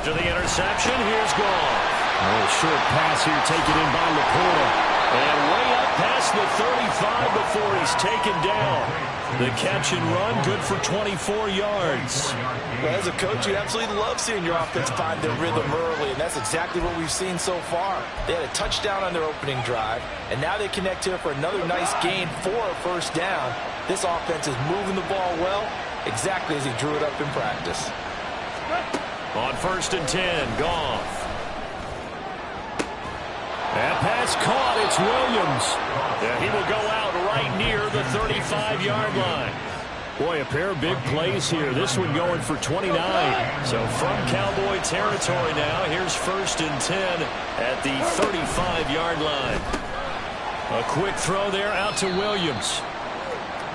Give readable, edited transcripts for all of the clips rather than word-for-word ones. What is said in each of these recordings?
After the interception, here's Goff. A short pass here taken in by Laporta. And way up past the 35 before he's taken down. The catch and run, good for 24 yards. Well, as a coach, you absolutely love seeing your offense find their rhythm early, and that's exactly what we've seen so far. They had a touchdown on their opening drive, and now they connect here for another nice gain for a first down. This offense is moving the ball well, exactly as he drew it up in practice. On 1st and 10, Goff. That pass caught. It's Williams. Yeah, he will go out right near the 35-yard line. Boy, a pair of big plays here. This one going for 29. So from Cowboy territory now, here's 1st and 10 at the 35-yard line. A quick throw there out to Williams.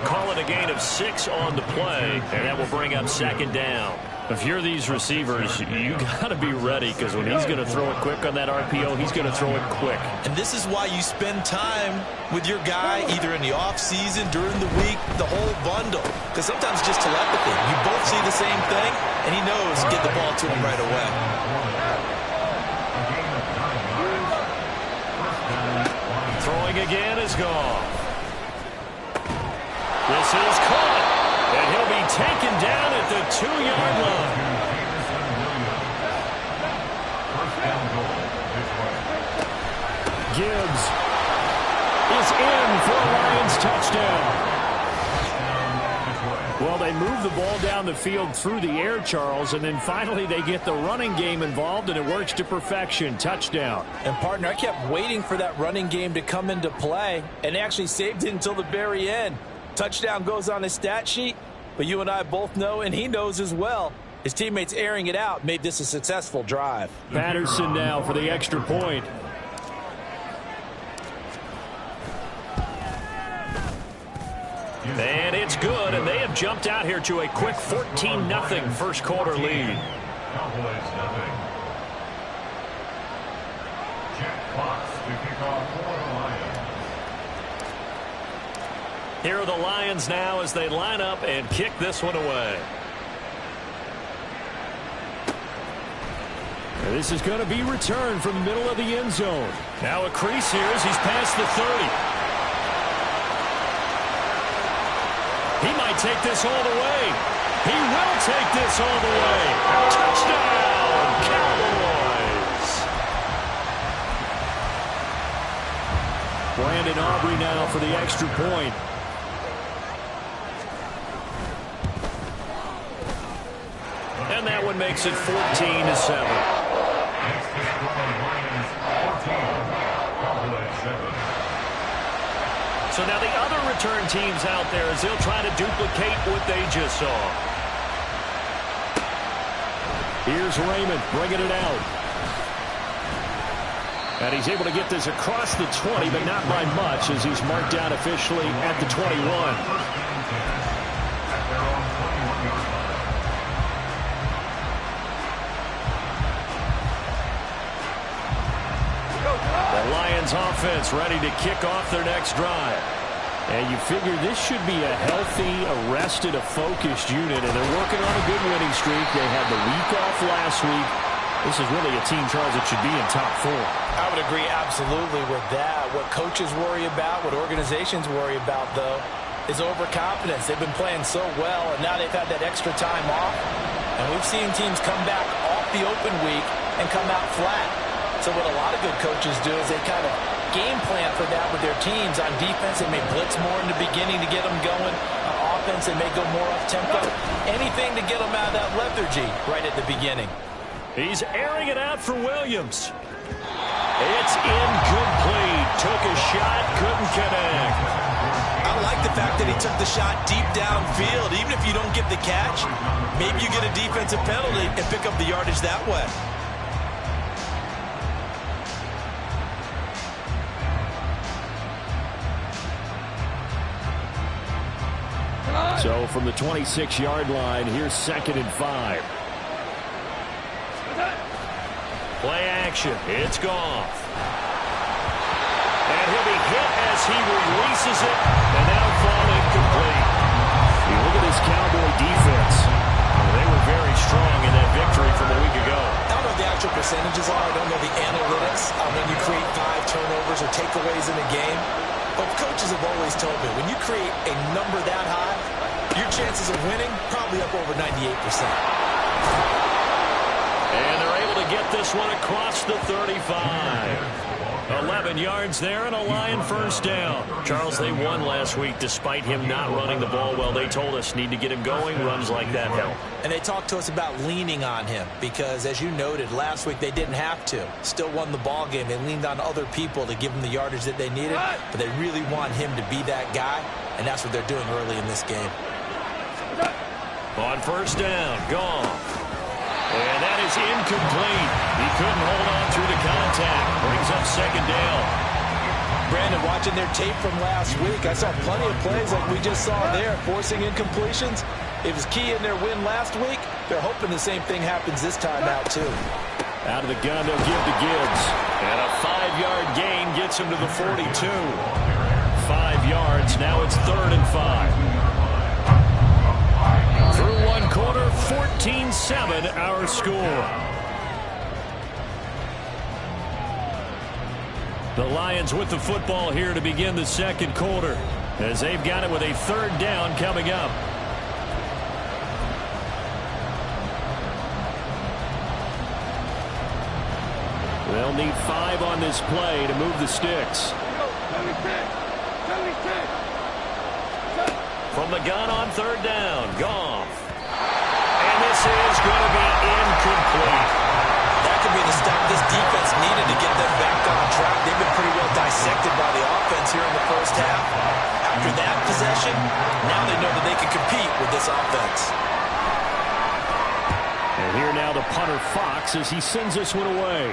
Call it a gain of 6 on the play, and that will bring up 2nd down. If you're these receivers, you got to be ready, because when he's going to throw it quick on that RPO, he's going to throw it quick. And this is why you spend time with your guy either in the offseason, during the week, the whole bundle. Because sometimes just telepathy. You both see the same thing, and he knows to get the ball to him right away. Throwing again is Goff. This is caught. And he'll be taken down at the 2-yard line. Gibbs is in for a Lions touchdown. Well, they move the ball down the field through the air, Charles, and then finally they get the running game involved, and it works to perfection. Touchdown. And, partner, I kept waiting for that running game to come into play, and they actually saved it until the very end. Touchdown goes on his stat sheet, but you and I both know, and he knows as well, his teammates airing it out made this a successful drive. Patterson now for the extra point. And it's good, and they have jumped out here to a quick 14-0 first quarter lead. Cowboys nothing. Jack Fox to kick off for the Lions. Here are the Lions now as they line up and kick this one away. This is going to be returned from the middle of the end zone. Now a crease here as he's past the 30. He might take this all the way. He will take this all the way. Touchdown, Cowboys. Brandon Aubrey now for the extra point. And that one makes it 14-7. So now the other return teams out there as they'll try to duplicate what they just saw. Here's Raymond bringing it out. And he's able to get this across the 20, but not by much as he's marked down officially at the 21. The Lions offense ready to kick off their next drive. And you figure this should be a healthy, arrested, a focused unit, and they're working on a good winning streak. They had the week off last week. This is really a team, Charles, that should be in top 4. I would agree absolutely with that. What coaches worry about, what organizations worry about, though, is overconfidence. They've been playing so well, and now they've had that extra time off. And we've seen teams come back off the open week and come out flat. So what a lot of good coaches do is they kind of game plan for that with their teams. On defense, they may blitz more in the beginning to get them going. On offense, they may go more up-tempo. Anything to get them out of that lethargy right at the beginning. He's airing it out for Williams. It's incomplete. Took a shot, couldn't connect. I like the fact that he took the shot deep downfield. Even if you don't get the catch, maybe you get a defensive penalty and pick up the yardage that way. So from the 26-yard line, here's 2nd and 5. Play action. It's Goff. And he'll be hit as he releases it, and now fall incomplete. You look at this Cowboy defense. They were very strong in that victory from a week ago. Not percentages are. I don't know the analytics on when you create 5 turnovers or takeaways in a game. But coaches have always told me, when you create a number that high, your chances of winning probably up over 98%. And they're able to get this one across the 35. 11 yards there and a Lion first down. Charles, they won last week despite him not running the ball well. They told us need to get him going. Runs like that help. And they talked to us about leaning on him because, as you noted, last week they didn't have to. Still won the ball game. They leaned on other people to give them the yardage that they needed, but they really want him to be that guy, and that's what they're doing early in this game. On first down, Goff. And that is incomplete. He couldn't hold on through the contact. Brings up second down. Brandon, watching their tape from last week, I saw plenty of plays like we just saw there, forcing incompletions. It was key in their win last week. They're hoping the same thing happens this time out, too. Out of the gun, they'll give to Gibbs. And a 5-yard gain gets him to the 42. 5 yards. Now it's 3rd and 5. Through one quarter, 14-7 our score. The Lions with the football here to begin the second quarter, as they've got it with a 3rd down coming up. They'll need 5 on this play to move the sticks. From the gun on 3rd down, Goff. And this is going to be incomplete. That could be the stop this defense needed to get them back on track. They've been pretty well dissected by the offense here in the first half. After that possession, now they know that they can compete with this offense. And here now the punter Fox as he sends this one away.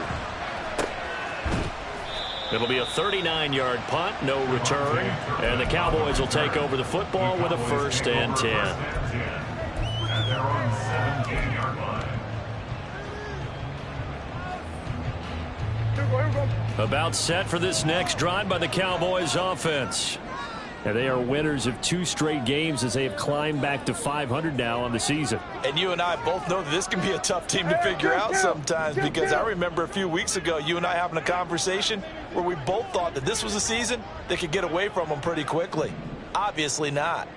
It'll be a 39-yard punt, no return. And the Cowboys will take over the football with a 1st and 10. And they're on 17-yard line. About set for this next drive by the Cowboys offense. And they are winners of 2 straight games as they have climbed back to 500 now on the season. And you and I both know that this can be a tough team to figure out sometimes, because I remember a few weeks ago you and I having a conversation where we both thought that this was a season that could get away from them pretty quickly. Obviously not.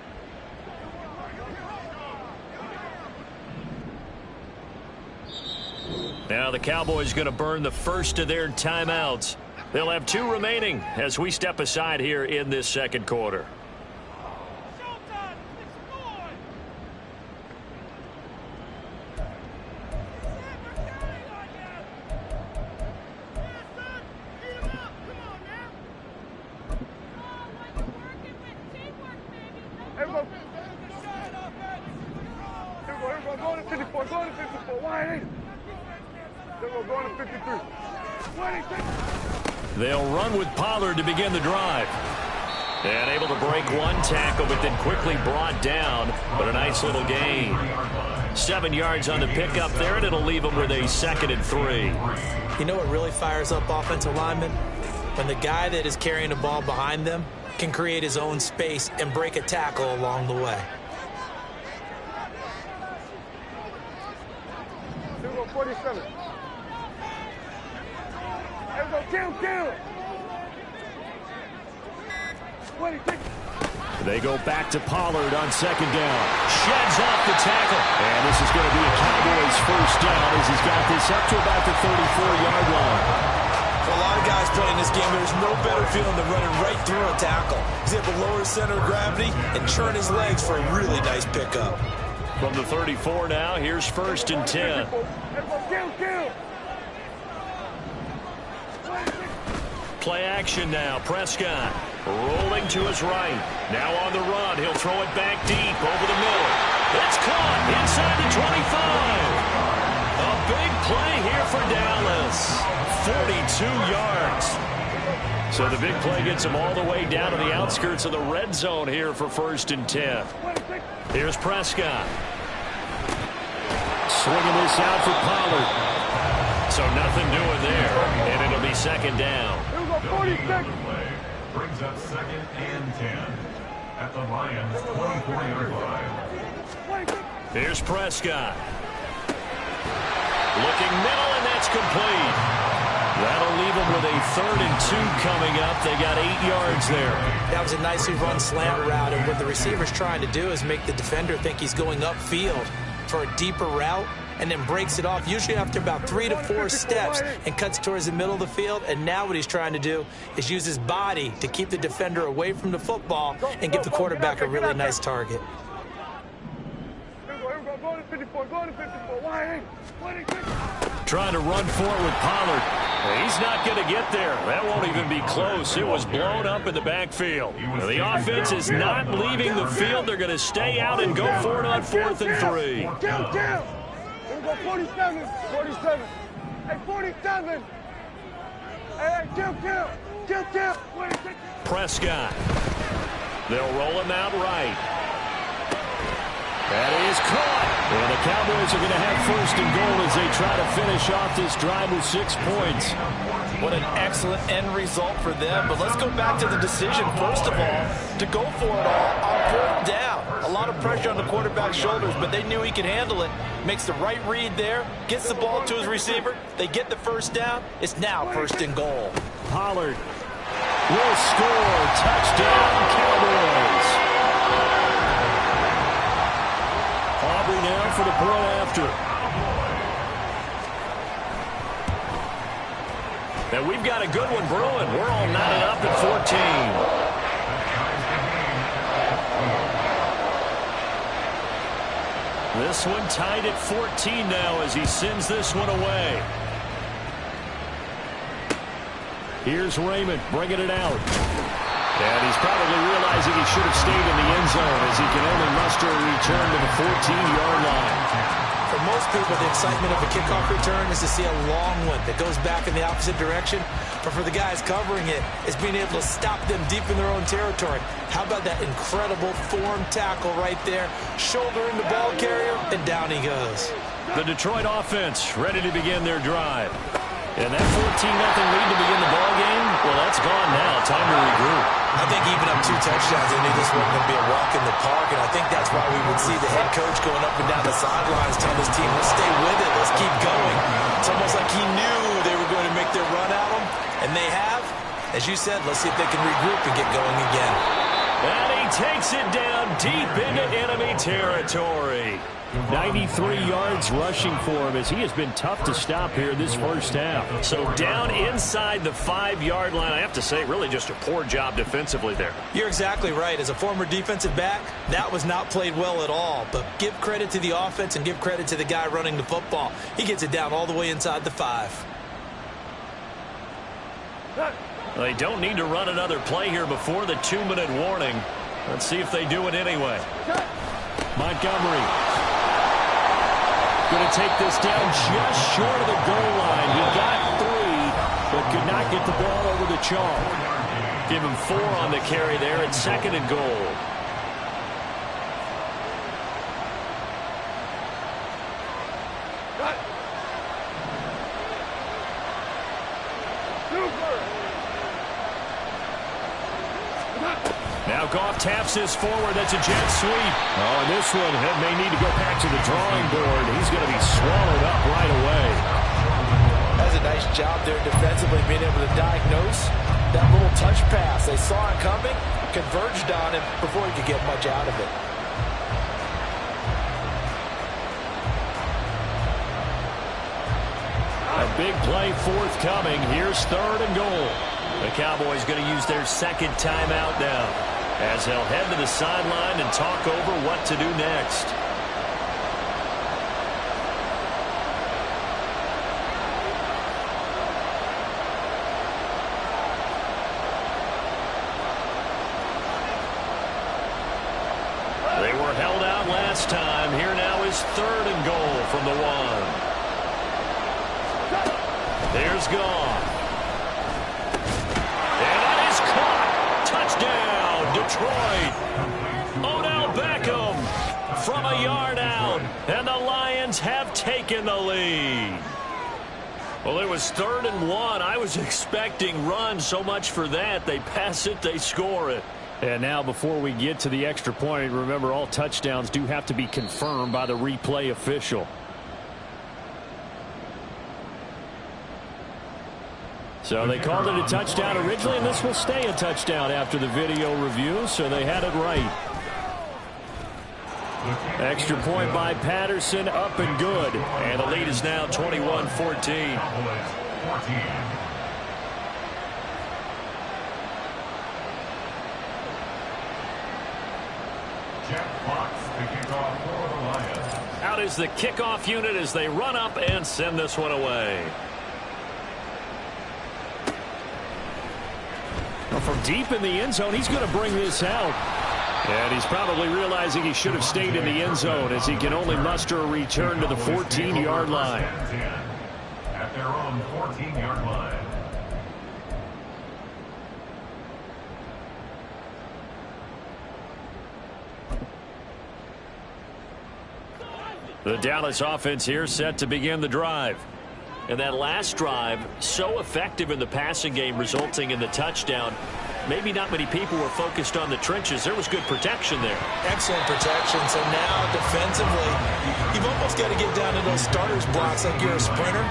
Now the Cowboys going to burn the first of their timeouts. They'll have 2 remaining as we step aside here in this second quarter. Go to 54, go to 54. Why ain't it? Go to 53. They'll run with Pollard to begin the drive. And able to break one tackle, but then quickly brought down. But a nice little gain. 7 yards on the pickup there, and it'll leave them with a 2nd and 3. You know what really fires up offensive linemen? When the guy that is carrying the ball behind them can create his own space and break a tackle along the way. 47. Kill. They go back to Pollard on 2nd down. Sheds off the tackle. And this is going to be a Cowboys 1st down as he's got this up to about the 34-yard line. For a lot of guys playing this game, there's no better feeling than running right through a tackle. He's able to lower his center of gravity and churn his legs for a really nice pickup. From the 34 now, here's 1st and 10. Kill. Play action now. Prescott rolling to his right. Now on the run. He'll throw it back deep over the middle. It's caught inside the 25. A big play here for Dallas. 42 yards. So the big play gets him all the way down to the outskirts of the red zone here for 1st and 10. Here's Prescott. Swinging this out for Pollard. So nothing doing there, and it'll be 2nd down. Brings up 2nd and 10 at the Lions 24-yard line. Here's Prescott. Looking middle, and then That's complete. That'll leave them with a 3rd and 2 coming up. They got 8 yards there. That was a nicely run slant route, and what the receiver's trying to do is make the defender think he's going upfield for a deeper route, and then breaks it off, usually after about 3 to 4 steps, and cuts towards the middle of the field. And now what he's trying to do is use his body to keep the defender away from the football and give the quarterback a really nice target. Trying to run for it with Pollard. He's not going to get there. That won't even be close. It was blown up in the backfield. The offense is not leaving the field. They're going to stay out and go for it on 4th and 3. Here we go, 47. 47. Hey, 47. Hey, kill. Prescott. They'll roll him out right. That is caught. And the Cowboys are going to have 1st and goal as they try to finish off this drive with 6 points. What an excellent end result for them. But let's go back to the decision, first of all, to go for it all on 4th down. A lot of pressure on the quarterback's shoulders, but they knew he could handle it. Makes the right read there, gets the ball to his receiver. They get the 1st down. It's now 1st and goal. Pollard will score. Touchdown, Cowboys. Aubrey now for the point after. And we've got a good one brewing. We're all knotted up at 14. This one tied at 14 now as he sends this one away. Here's Raymond bringing it out. And he's probably realizing he should have stayed in the end zone as he can only muster a return to the 14-yard line. For most people, the excitement of a kickoff return is to see a long one that goes back in the opposite direction. But for the guys covering it, it's being able to stop them deep in their own territory. How about that incredible form tackle right there? Shouldering the ball carrier, and down he goes. The Detroit offense ready to begin their drive. And that 14-0 lead to begin the ball game, well, that's gone now. Time to regroup. I think even up 2 touchdowns, they knew this wasn't going to be a walk in the park, and I think that's why we would see the head coach going up and down the sidelines telling his team, let's stay with it, let's keep going. It's almost like he knew they were going to make their run at him, and they have. As you said, let's see if they can regroup and get going again. And he takes it down deep into enemy territory. 93 yards rushing for him as he has been tough to stop here this first half. So down inside the 5-yard line. I have to say, really just a poor job defensively there. You're exactly right. As a former defensive back, that was not played well at all. But give credit to the offense and give credit to the guy running the football. He gets it down all the way inside the 5. They don't need to run another play here before the 2-minute warning. Let's see if they do it anyway. Montgomery going to take this down just short of the goal line. He got 3, but could not get the ball over the chalk. Give him 4 on the carry there at 2nd and goal. Now Goff taps this forward. That's a jet sweep. Oh, and this one may need to go back to the drawing board. He's going to be swallowed up right away. That's a nice job there defensively, being able to diagnose that little touch pass. They saw it coming, converged on him before he could get much out of it. A big play forthcoming. Here's 3rd and goal. The Cowboys going to use their 2nd timeout now, as they'll head to the sideline and talk over what to do next. They were held out last time. Here now is 3rd and goal from the 1. There's Goff. Detroit. Odell Beckham from a yard out, and the Lions have taken the lead. Well, it was 3rd and 1. I was expecting runs. So much for that. They pass it, they score it. And now before we get to the extra point, remember all touchdowns do have to be confirmed by the replay official. So they called it a touchdown originally, and this will stay a touchdown after the video review, so they had it right. Extra point by Patterson, up and good. And the lead is now 21-14. Jeff Fox, the kickoff for the Lions. Out is the kickoff unit as they run up and send this one away. Well, from deep in the end zone, he's going to bring this out. And he's probably realizing he should have stayed in the end zone as he can only muster a return to the 14-yard line. At their own 14-yard line. The Dallas offense here set to begin the drive. And that last drive, so effective in the passing game, resulting in the touchdown. Maybe not many people were focused on the trenches. There was good protection there. Excellent protection. So now defensively, you've almost got to get down to those starters blocks like you're a sprinter.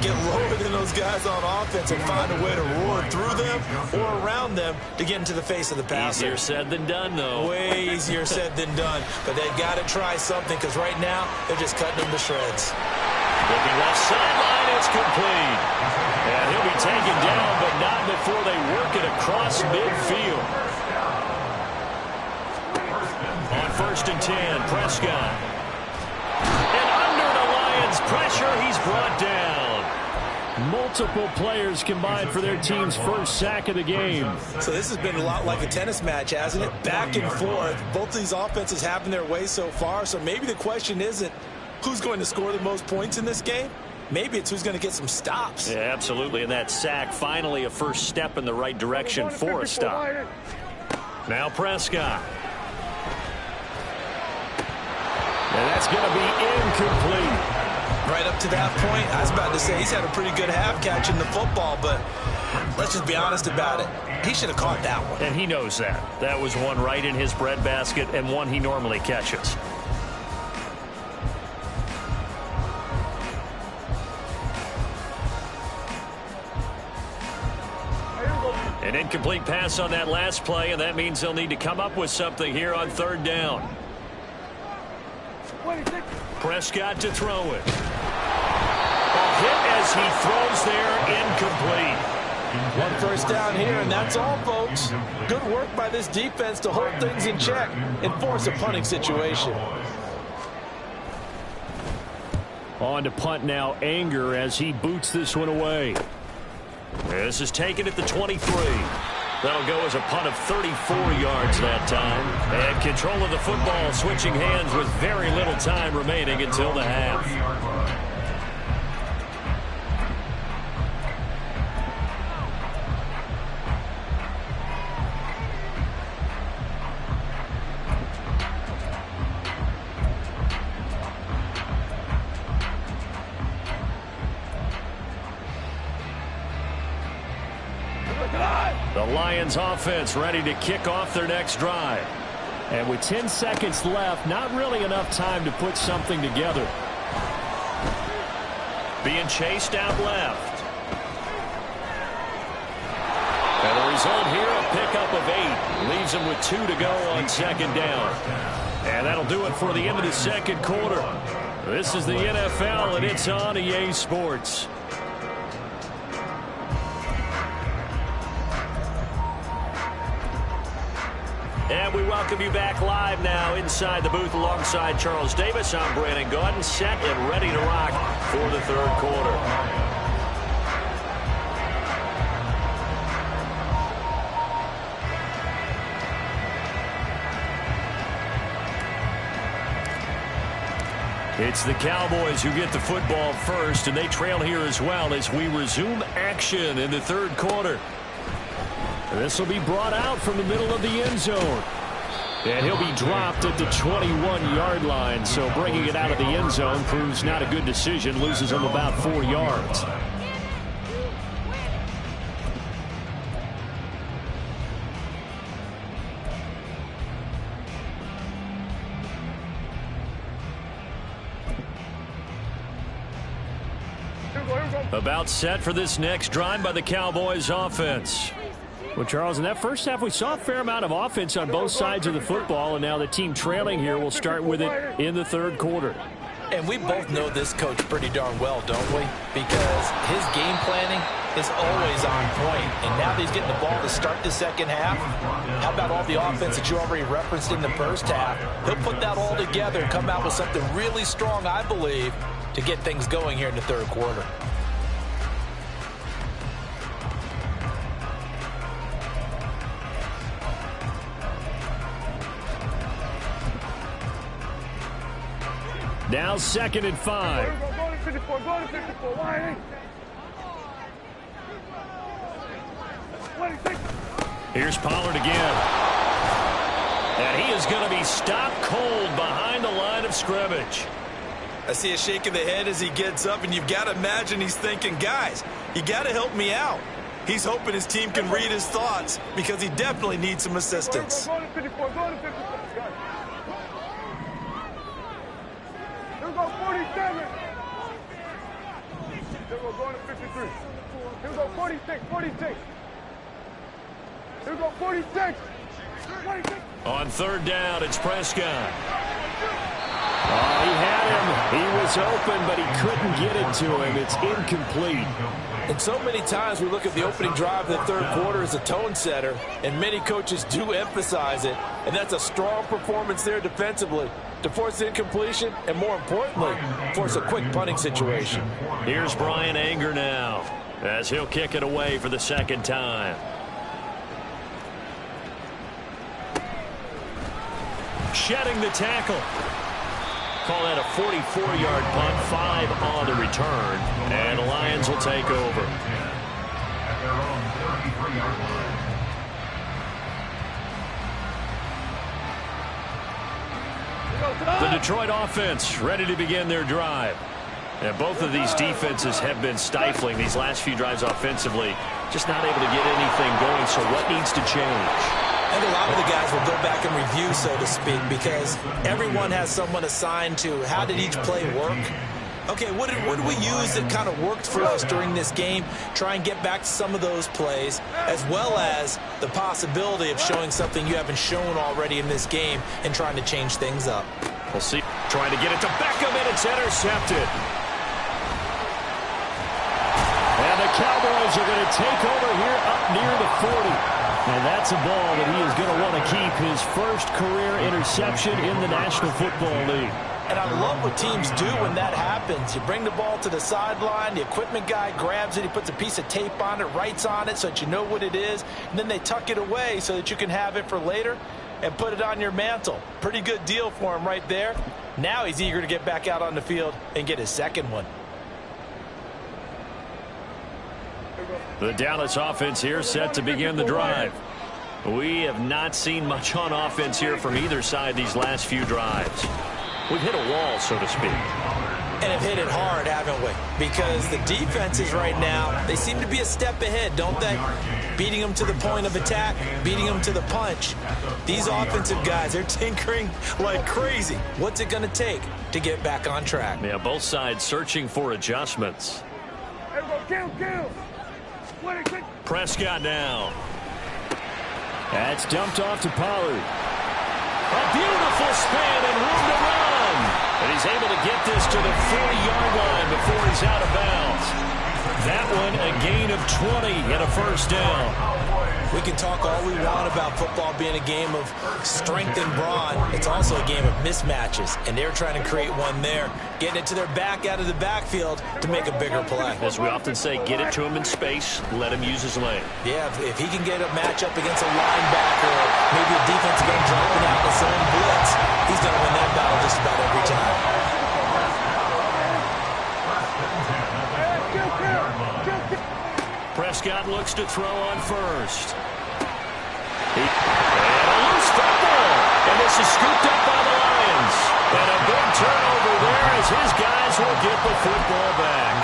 Get lower than those guys on offense and find a way to roar through them or around them to get into the face of the passer. Easier said than done, though. Way easier said than done. But they've got to try something because right now they're just cutting them to shreds. Looking left sideline, it's complete. And he'll be taken down, but not before they work it across midfield. On 1st and 10, Prescott. And under the Lions' pressure, he's brought down. Multiple players combined for their team's first sack of the game. So this has been a lot like a tennis match, hasn't it? Back and forth. Both of these offenses having their way so far. So maybe the question isn't who's going to score the most points in this game. Maybe it's who's going to get some stops. Yeah, absolutely. And that sack, finally a first step in the right direction for a stop. Now Prescott. And that's going to be incomplete. Right up to that point, I was about to say he's had a pretty good half catching the football, but let's just be honest about it. He should have caught that one. And he knows that. That was one right in his breadbasket and one he normally catches. An incomplete pass on that last play, and that means they'll need to come up with something here on 3rd down. Prescott to throw it. A hit as he throws there, incomplete. One first down here, and that's all, folks. Good work by this defense to hold things in check and force a punting situation. On to punt now, Anger, as he boots this one away. This is taken at the 23. That'll go as a punt of 34 yards that time. And control of the football switching hands with very little time remaining until the half. The Lions offense ready to kick off their next drive. And with 10 seconds left, not really enough time to put something together. Being chased out left. And the result here, a pickup of 8. Leaves them with 2 to go on 2nd down. And that'll do it for the end of the 2nd quarter. This is the NFL, and it's on EA Sports. And we welcome you back live now inside the booth alongside Charles Davis. I'm Brandon Gaudin, set and ready to rock for the 3rd quarter. It's the Cowboys who get the football first, and they trail here as well as we resume action in the 3rd quarter. This will be brought out from the middle of the end zone. And he'll be dropped at the 21-yard line. So bringing it out of the end zone proves not a good decision. Loses him about 4 yards. About set for this next drive by the Cowboys offense. Well, Charles, in that first half, we saw a fair amount of offense on both sides of the football, and now the team trailing here will start with it in the third quarter. And we both know this coach pretty darn well, don't we? Because his game planning is always on point. And now that he's getting the ball to start the second half, how about all the offense that you already referenced in the first half? He'll put that all together and come out with something really strong, I believe, to get things going here in the third quarter. Now 2nd and 5. Go to 54, go to 54, wide. Here's Pollard again. And he is going to be stopped cold behind the line of scrimmage. I see a shake of the head as he gets up, and you've got to imagine he's thinking, guys, you got to help me out. He's hoping his team can read his thoughts because he definitely needs some assistance. Go to 54, go to 54. Here we go, 47. Here we go, going to 53. Here we go, 46, 46. Here we go, 46. 46. On third down, it's Prescott. Oh, he had him. He was open, but he couldn't get it to him. It's incomplete. And so many times we look at the opening drive of the third quarter as a tone setter, and many coaches do emphasize it, and that's a strong performance there defensively to force incompletion and, more importantly, force a quick punting situation. Here's Brian Anger now as he'll kick it away for the second time. Shedding the tackle. Call that a 44-yard punt, 5 on the return, and the Lions will take over. At their own 33-yard line. The Detroit offense ready to begin their drive. And both of these defenses have been stifling these last few drives offensively. Just not able to get anything going, so what needs to change? I think a lot of the guys will go back and review, so to speak, because everyone has someone assigned to how did each play work. Okay, what did we use that kind of worked for us during this game? Try and get back to some of those plays, as well as the possibility of showing something you haven't shown already in this game and trying to change things up. We'll see. Trying to get it to Beckham, and it's intercepted. And the Cowboys are going to take over here up near the 40. And that's a ball that he is going to want to keep, his first career interception in the National Football League. And I love what teams do when that happens. You bring the ball to the sideline, the equipment guy grabs it, he puts a piece of tape on it, writes on it so that you know what it is, and then they tuck it away so that you can have it for later and put it on your mantle. Pretty good deal for him right there. Now he's eager to get back out on the field and get his second one. The Dallas offense here set to begin the drive. We have not seen much on offense here from either side these last few drives. We've hit a wall, so to speak. And have hit it hard, haven't we? Because the defenses right now, they seem to be a step ahead, don't they? Beating them to the point of attack, beating them to the punch. These offensive guys, they're tinkering like crazy. What's it going to take to get back on track? Yeah, both sides searching for adjustments. Kill. Prescott now. That's dumped off to Pollard. A beautiful spin and room to run. And he's able to get this to the 40-yard line before he's out of bounds. That one a gain of 20 and a first down. We can talk all we want about football being a game of strength and brawn. It's also a game of mismatches, and they're trying to create one there, getting it to their back out of the backfield to make a bigger play. As we often say, get it to him in space, let him use his leg. Yeah, if he can get a matchup against a linebacker, or maybe a defensive end dropping out in his own blitz, he's going to win that battle just about every time. Prescott looks to throw on first. And a loose football. And this is scooped up by the Lions. And a big turnover there as his guys will get the football back.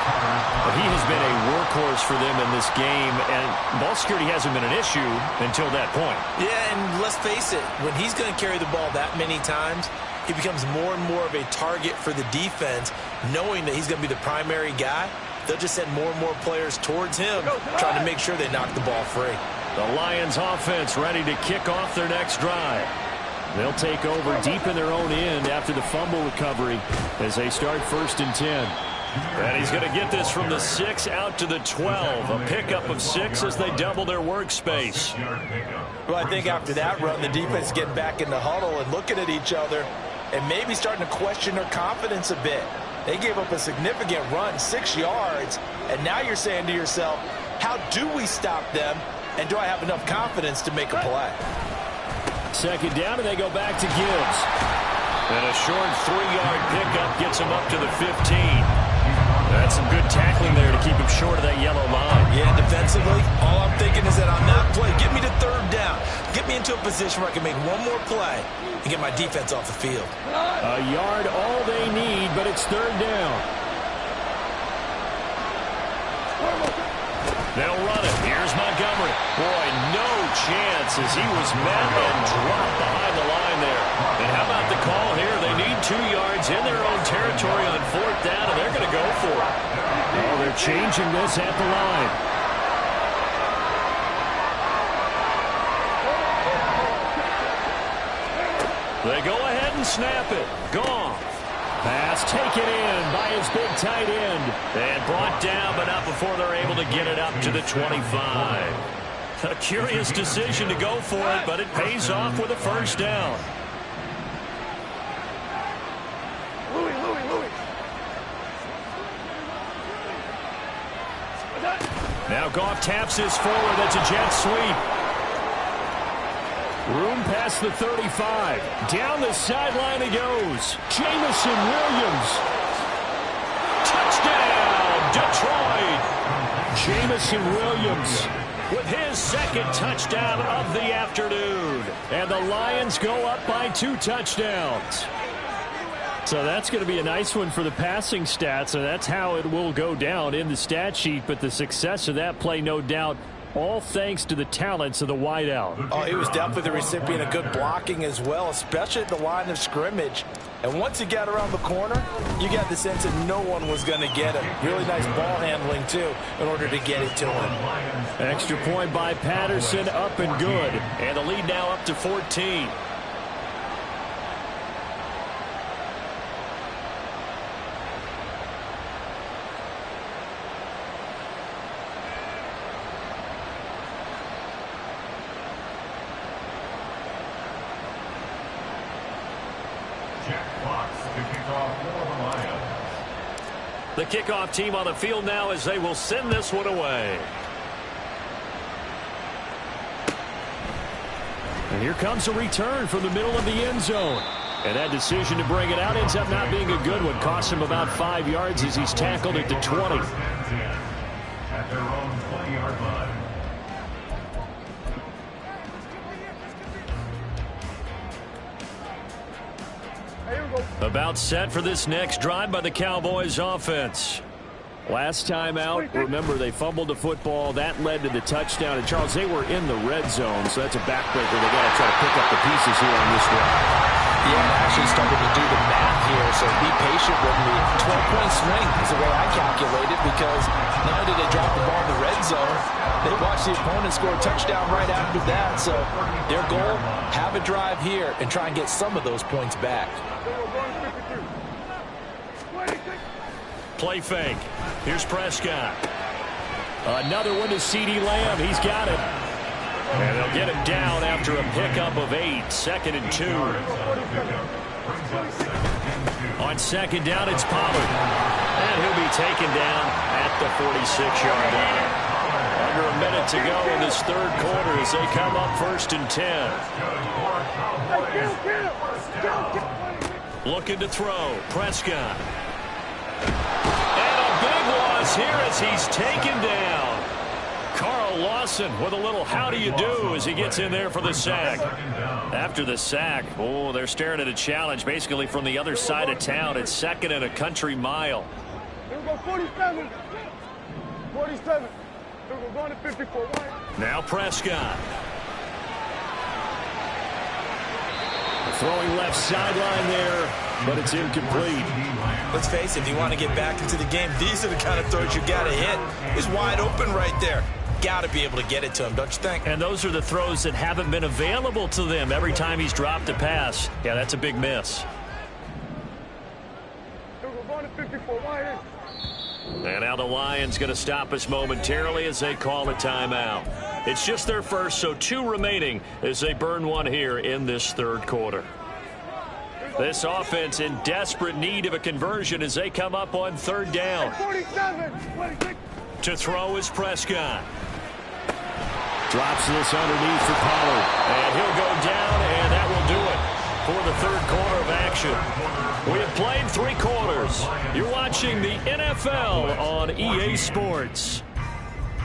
But he has been a workhorse for them in this game, and ball security hasn't been an issue until that point. Yeah, and let's face it, when he's going to carry the ball that many times, he becomes more and more of a target for the defense, knowing that he's going to be the primary guy. they'll just send more and more players towards him, trying to make sure they knock the ball free. The Lions offense ready to kick off their next drive. They'll take over deep in their own end after the fumble recovery as they start 1st and 10. And he's going to get this from the 6 out to the 12. A pickup of 6 as they double their workspace. Well, I think after that run, the defense is getting back in the huddle and looking at each other and maybe starting to question their confidence a bit. They gave up a significant run, 6 yards, and now you're saying to yourself, how do we stop them, and do I have enough confidence to make a play? 2nd down, and they go back to Gibbs. And a short 3-yard pickup gets him up to the 15. That's some good tackling there to keep him short of that yellow line. Yeah, defensively, all I'm thinking is that on that play, get me to 3rd down. Get me into a position where I can make one more play and get my defense off the field. A yard all they need, but it's 3rd down. They'll run it. Here's Montgomery. Boy, no chance as he was met and dropped behind the line there. And how about the call here? They need 2 yards in their own territory on 4th down, and they're going to go for it. Oh, they're changing this at the line. They go ahead and snap it. Gone. Pass taken in by his big tight end. And brought down, but not before they're able to get it up to the 25. A curious decision to go for it, but it pays off with a 1st down. Now Goff taps this forward. That's a jet sweep. Room past the 35. Down the sideline he goes. Jameson Williams. Touchdown, Detroit. Jameson Williams with his 2nd touchdown of the afternoon. And the Lions go up by 2 touchdowns. So that's going to be a nice one for the passing stats, and that's how it will go down in the stat sheet. But the success of that play, no doubt, all thanks to the talents of the wideout. Oh, he was definitely the recipient of good blocking as well, especially at the line of scrimmage. And once he got around the corner, you got the sense that no one was going to get him. Really nice ball handling, too, in order to get it to him. Extra point by Patterson, up and good. And the lead now up to 14. The kickoff team on the field now as they will send this one away. And here comes a return from the middle of the end zone. And that decision to bring it out ends up not being a good one. Costs him about 5 yards as he's tackled at the 20. At their own 20-yard line. About set for this next drive by the Cowboys offense. Last time out, remember, they fumbled the football. That led to the touchdown. And, Charles, they were in the red zone, so that's a backbreaker. They got to try to pick up the pieces here on this drive. Yeah, and actually started to do the math here, so be patient with me. 12-point swing is the way I calculate it, because not only did they drop the ball in the red zone, they watched the opponent score a touchdown right after that. So their goal, have a drive here and try and get some of those points back. Play fake. Here's Prescott. Another one to CeeDee Lamb. He's got it. And they'll get him down after a pickup of 8. 2nd and 2. On 2nd down, it's Pollard. And he'll be taken down at the 46-yard line. Under a minute to go in this 3rd quarter as they come up 1st and 10. Looking to throw. Prescott. And a big loss here as he's taken down. Carl Lawson with a little how do you do as he gets in there for the sack. After the sack, oh, they're staring at a challenge basically from the other side of town. It's 2nd and a country mile. Here we go, 47. 47. Here we go, going to 54. Right. Now Prescott. throwing left sideline there, but it's incomplete. Let's face it, if you want to get back into the game, these are the kind of throws you got to hit. He's wide open right there. Got to be able to get it to him, don't you think? And those are the throws that haven't been available to them every time he's dropped a pass. Yeah, that's a big miss. And now the Lions going to stop us momentarily as they call a timeout. It's just their first, so 2 remaining as they burn one here in this third quarter. This offense in desperate need of a conversion as they come up on third down. To throw is Prescott. Drops this underneath for Pollard. And he'll go down, and that will do it for the third quarter of action. We have played 3 quarters. You're watching the NFL on EA Sports.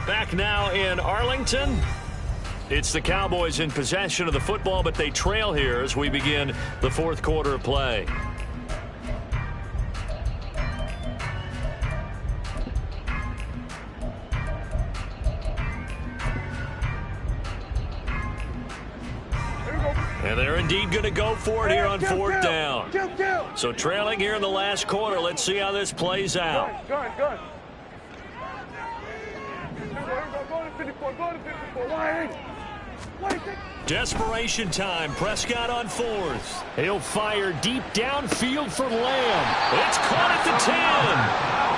Back now in Arlington. It's the Cowboys in possession of the football, but they trail here as we begin the fourth quarter of play. And they're indeed going to go for it here on fourth down. So trailing here in the last quarter. Let's see how this plays out. Desperation time. Prescott on fourth. He'll fire deep downfield for Lamb. It's caught at the 10.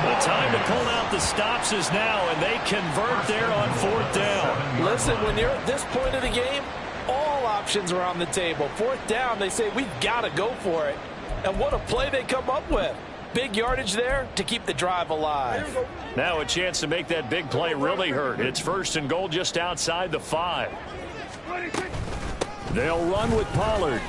The time to pull out the stops is now, and they convert there on fourth down. Listen, when you're at this point of the game, all options are on the table. Fourth down, they say, we've got to go for it. And what a play they come up with. Big yardage there to keep the drive alive. Now a chance to make that big play really hurt. It's first and goal just outside the 5. They'll run with Pollard.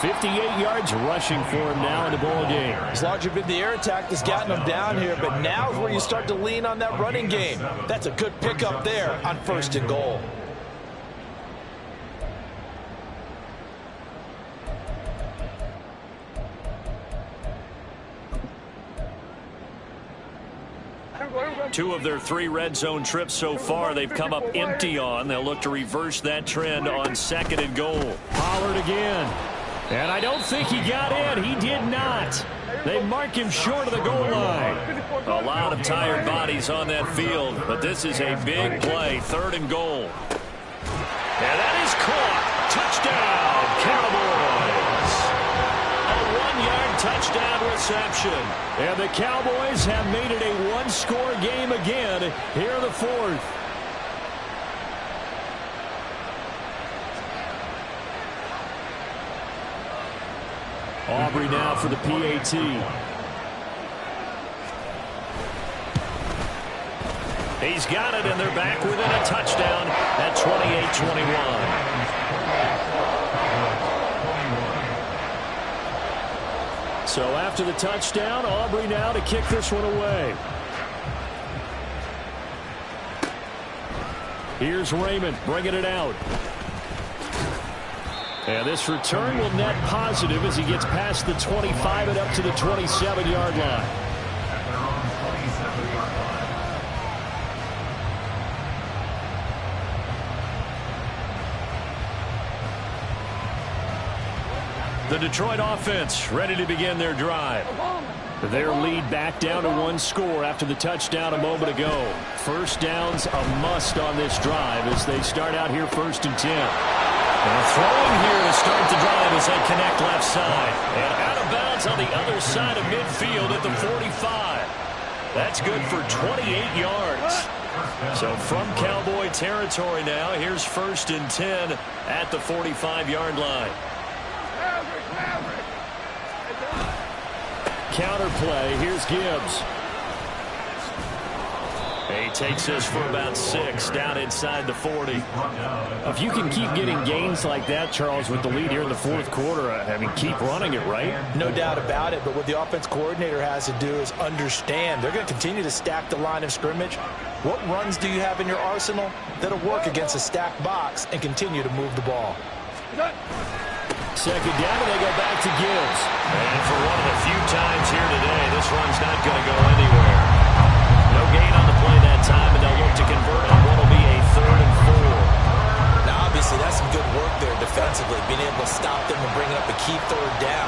58 yards rushing for him now in the ball game. As large as the air attack has gotten them down here, but now is where you start to lean on that running game. That's a good pickup there on first and goal. Two of their 3 red zone trips so far they've come up empty on. They'll look to reverse that trend on second and goal. Pollard again. And I don't think he got in. He did not. They mark him short of the goal line. A lot of tired bodies on that field, but this is a big play. Third and goal. And that is caught. Touchdown, Cowboys. A 1-yard touchdown reception. And the Cowboys have made it a 1-score game again here in the fourth. Aubrey now for the PAT. He's got it, and they're back within a touchdown at 28-21. So after the touchdown, Aubrey now to kick this one away. Here's Raymond bringing it out. And this return will net positive as he gets past the 25 and up to the 27-yard line. The Detroit offense ready to begin their drive. Their lead back down to 1 score after the touchdown a moment ago. First down's a must on this drive as they start out here first and 10. And throwing here to start the drive as they connect left side. And out of bounds on the other side of midfield at the 45. That's good for 28 yards. So from Cowboy territory now, here's first and 10 at the 45-yard line. Counter play. Here's Gibbs. He takes this for about 6 down inside the 40. If you can keep getting gains like that, Charles, with the lead here in the fourth quarter, I mean, keep running it, right? No doubt about it, but what the offense coordinator has to do is understand they're going to continue to stack the line of scrimmage. What runs do you have in your arsenal that'll work against a stacked box and continue to move the ball? Second down, and they go back to Gibbs. And for one of the few times here today, this run's not going to go anywhere. No gain on the play that time, and they'll look to convert on what will be a 3rd and 4. Now, obviously, that's some good work there defensively. defensively, being able to stop them and bring up a key third down.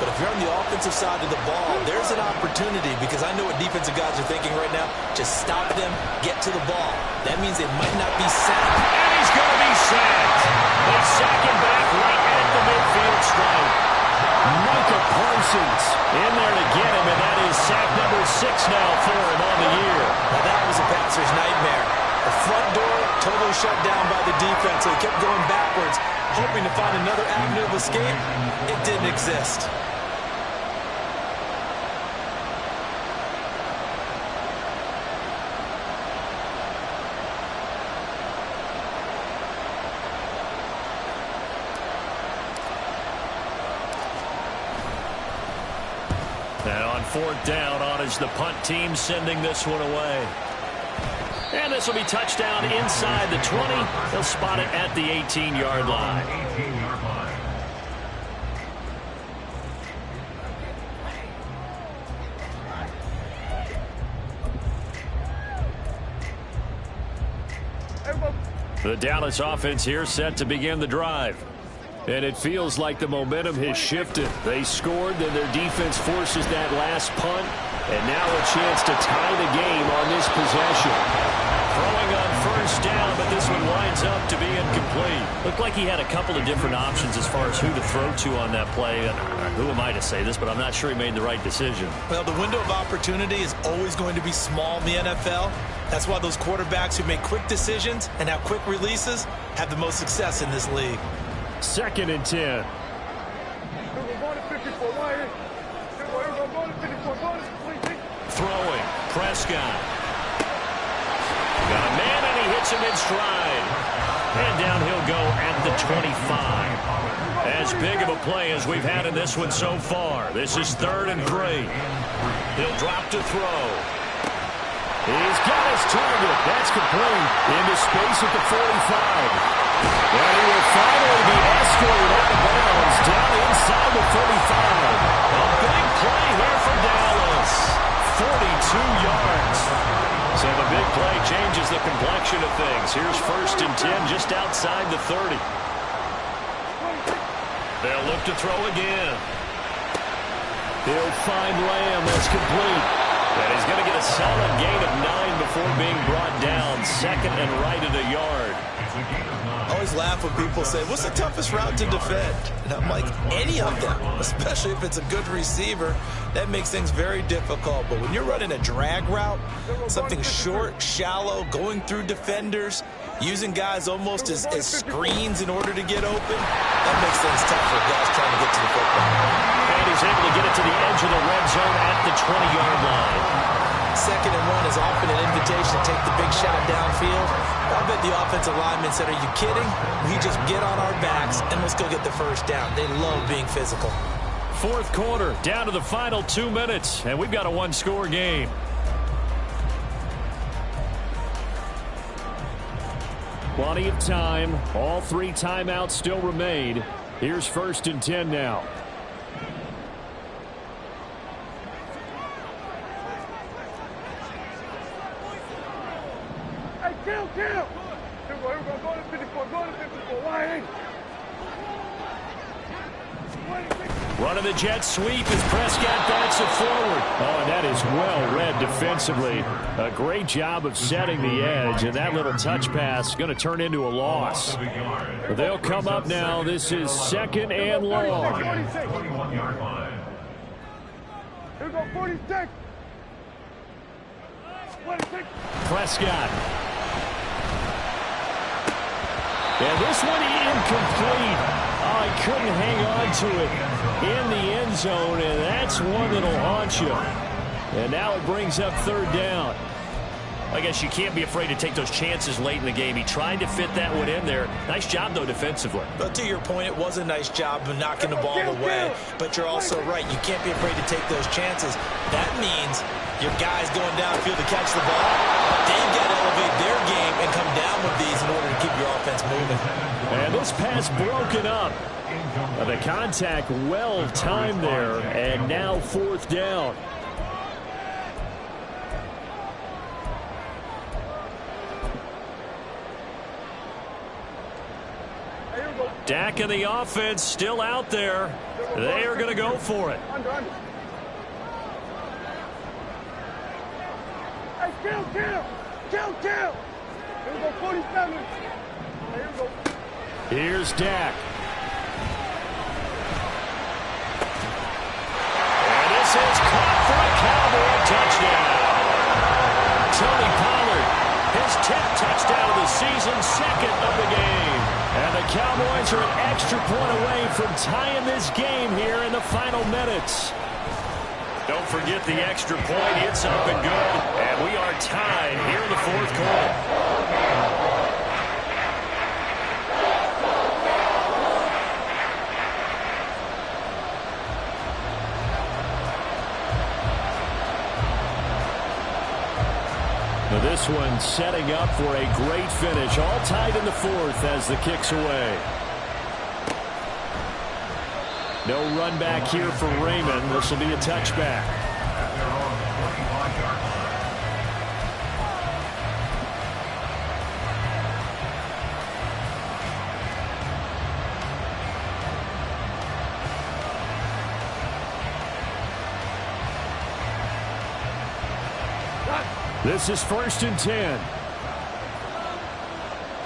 But if you're on the offensive side of the ball, there's an opportunity, because I know what defensive guys are thinking right now. Just stop them, get to the ball. That means they might not be sacked. And he's going to be sacked. They sack him back right at the midfield stripe. Micah Parsons in there to get him, and that is sack number 6 now for him on the year. Now that was a passer's nightmare. The front door totally shut down by the defense, so he kept going backwards, hoping to find another avenue of escape. It didn't exist. And on 4th down, on is the punt team sending this one away. And this will be touchdown inside the 20. They'll spot it at the 18-yard line. 18-yard line. The Dallas offense here set to begin the drive. And it feels like the momentum has shifted. They scored, then their defense forces that last punt. And now a chance to tie the game on this possession. Throwing on 1st down, but this one winds up to be incomplete. Looked like he had a couple of different options as far as who to throw to on that play. And who am I to say this, but I'm not sure he made the right decision. Well, the window of opportunity is always going to be small in the NFL. That's why those quarterbacks who make quick decisions and have quick releases have the most success in this league. 2nd and 10. Throwing. Prescott. Got a man, and he hits him in stride. And down he'll go at the 25. As big of a play as we've had in this one so far. This is 3rd and 3. He'll drop to throw. He's got his target. That's complete. Into space at the 45. And he will finally be escorted out of bounds down inside the 35. A big play here for Dallas. 42 yards. So the big play changes the complexion of things. Here's 1st and 10 just outside the 30. They'll look to throw again. He'll find Lamb. That's complete. And he's going to get a solid gain of 9 before being brought down. 2nd and right at a yard. I always laugh when people say, what's the toughest route to defend? And I'm like, any of them, especially if it's a good receiver. That makes things very difficult. But when you're running a drag route, something short, shallow, going through defenders, using guys almost as screens in order to get open, that makes things tough for guys trying to get to the football. And he's able to get it to the edge of the red zone at the 20-yard line. 2nd and 1 is often an invitation to take the big shot downfield. I bet the offensive linemen said, are you kidding? We just get on our backs and let's go get the 1st down. They love being physical. 4th quarter, down to the final 2 minutes, and we've got a 1-score game. Plenty of time. All 3 timeouts still remain. Here's 1st and 10 now. Kill! Here we go. Go to 54. Go to 54. Why ain't? Running the jet sweep as Prescott backs it forward. Oh, and that is well read defensively. A great job of setting the edge, and that little touch pass is going to turn into a loss. But they'll come up now. This is 2nd and long. 21-yard line. Here we go, 46. 46. Prescott. And this one incomplete. Oh, he couldn't hang on to it in the end zone, and that's one that'll haunt you. And now it brings up 3rd down. I guess you can't be afraid to take those chances late in the game. He tried to fit that one in there. Nice job, though, defensively. But to your point, it was a nice job of knocking the ball away. But you're also right. You can't be afraid to take those chances. That means your guys going downfield to catch the ball, they've got to elevate their game and come down with these in order to keep your offense moving. And this pass broken up. The contact well timed there, and now 4th down. Here we go. Dak and the offense still out there. They are going to go for it. Under. Hey, kill. Here we go, 47. Here we go. Here's Dak. And this is caught for a Cowboy touchdown. Tony Pollard, his 10th touchdown of the season, second of the game. And the Cowboys are an extra point away from tying this game here in the final minutes. Don't forget the extra point. It's up and good. And we are tied here in the fourth quarter. This one setting up for a great finish. All tied in the fourth as the kick's away. No run back here for Raymond. This will be a touchback. This is 1st and 10.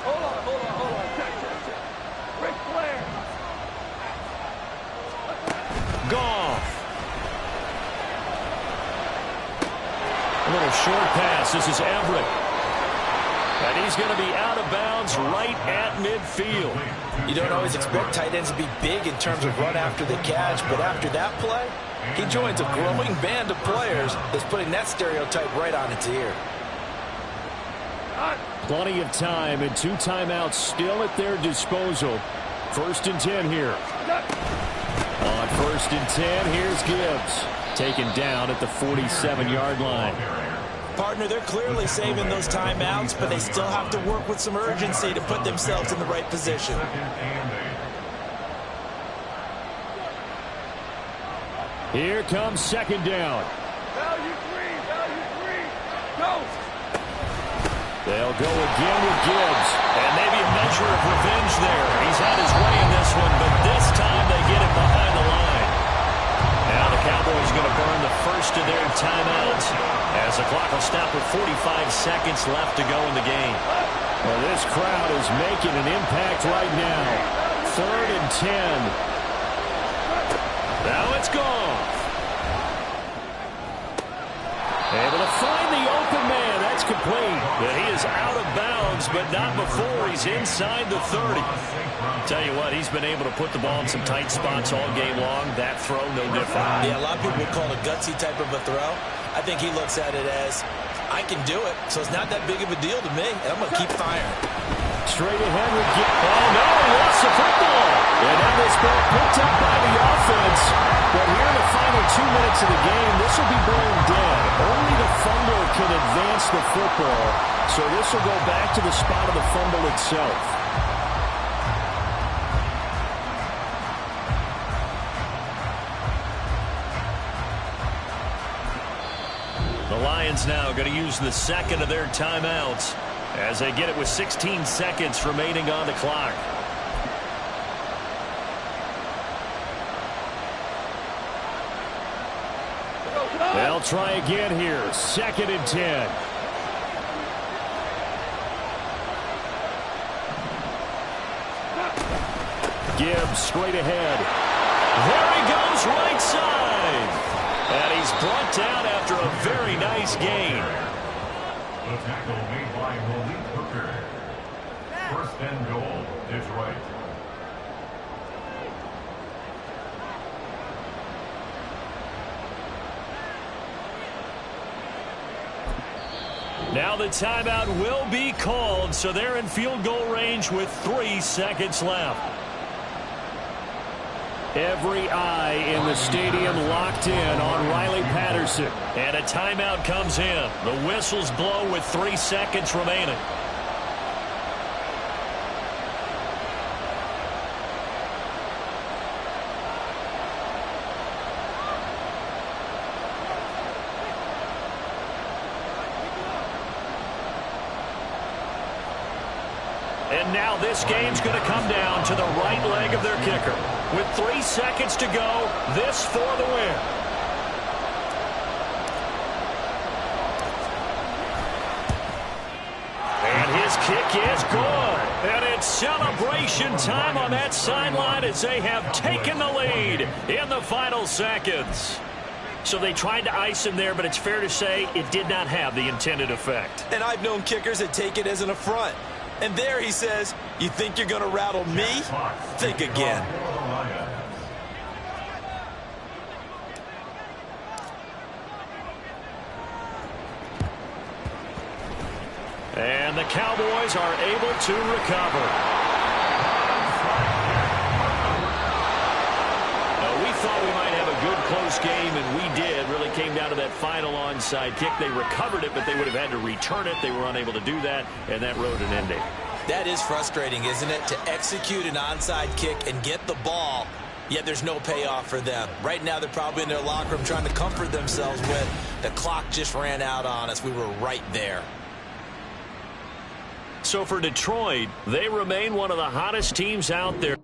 Hold on. Check. Ric Flair. Goff. A little short pass. This is Everett. And he's going to be out of bounds right at midfield. You don't always expect tight ends to be big in terms of run after the catch, but after that play, he joins a growing band of players that's putting that stereotype right on its ear. Plenty of time and 2 timeouts still at their disposal. 1st and 10 here. On 1st and 10, here's Gibbs. Taken down at the 47-yard line. Partner, they're clearly saving those timeouts, but they still have to work with some urgency to put themselves in the right position. Here comes 2nd down. Value three. Go. They'll go again with Gibbs. And maybe a measure of revenge there. He's had his way in this one, but this time they get him behind the line. Now the Cowboys going to burn the first of their timeouts as the clock will stop with 45 seconds left to go in the game. Well, this crowd is making an impact right now. 3rd and 10. Now it's gone. Able to find the open man. That's complete. But he is out of bounds, but not before he's inside the 30. Tell you what, he's been able to put the ball in some tight spots all game long. That throw, no different. Yeah, a lot of people would call it a gutsy type of a throw. I think he looks at it as, I can do it, so it's not that big of a deal to me, and I'm going to keep firing. Straight ahead with Gibbs. Oh, no, he lost the football. And now this ball picked up by the offense. But here in the final 2 minutes of the game, this will be blown dead. Only the fumble can advance the football. So this will go back to the spot of the fumble itself. The Lions now going to use the second of their timeouts as they get it with 16 seconds remaining on the clock. They'll try again here. 2nd and 10. Gibbs straight ahead. There he goes right side. And he's brought down after a very nice gain. The tackle made by Malik Hooker. 1st and goal, Detroit. Now the timeout will be called, so they're in field goal range with 3 seconds left. Every eye in the stadium locked in on Riley Patterson. And a timeout comes in. The whistles blow with 3 seconds remaining. And now this game's going to come down to the right leg of their kicker. With 3 seconds to go, this for the win. And his kick is good. And it's celebration time on that sideline as they have taken the lead in the final seconds. So they tried to ice him there, but it's fair to say it did not have the intended effect. And I've known kickers that take it as an affront. And there he says, you think you're going to rattle me? Think again. And the Cowboys are able to recover. We thought we might have a good close game, and we did. Really came down to that final onside kick. They recovered it, but they would have had to return it. They were unable to do that, and that wrote an ending. That is frustrating, isn't it? To execute an onside kick and get the ball, yet there's no payoff for them. Right now, they're probably in their locker room trying to comfort themselves with, the clock just ran out on us. We were right there. So for Detroit, they remain one of the hottest teams out there.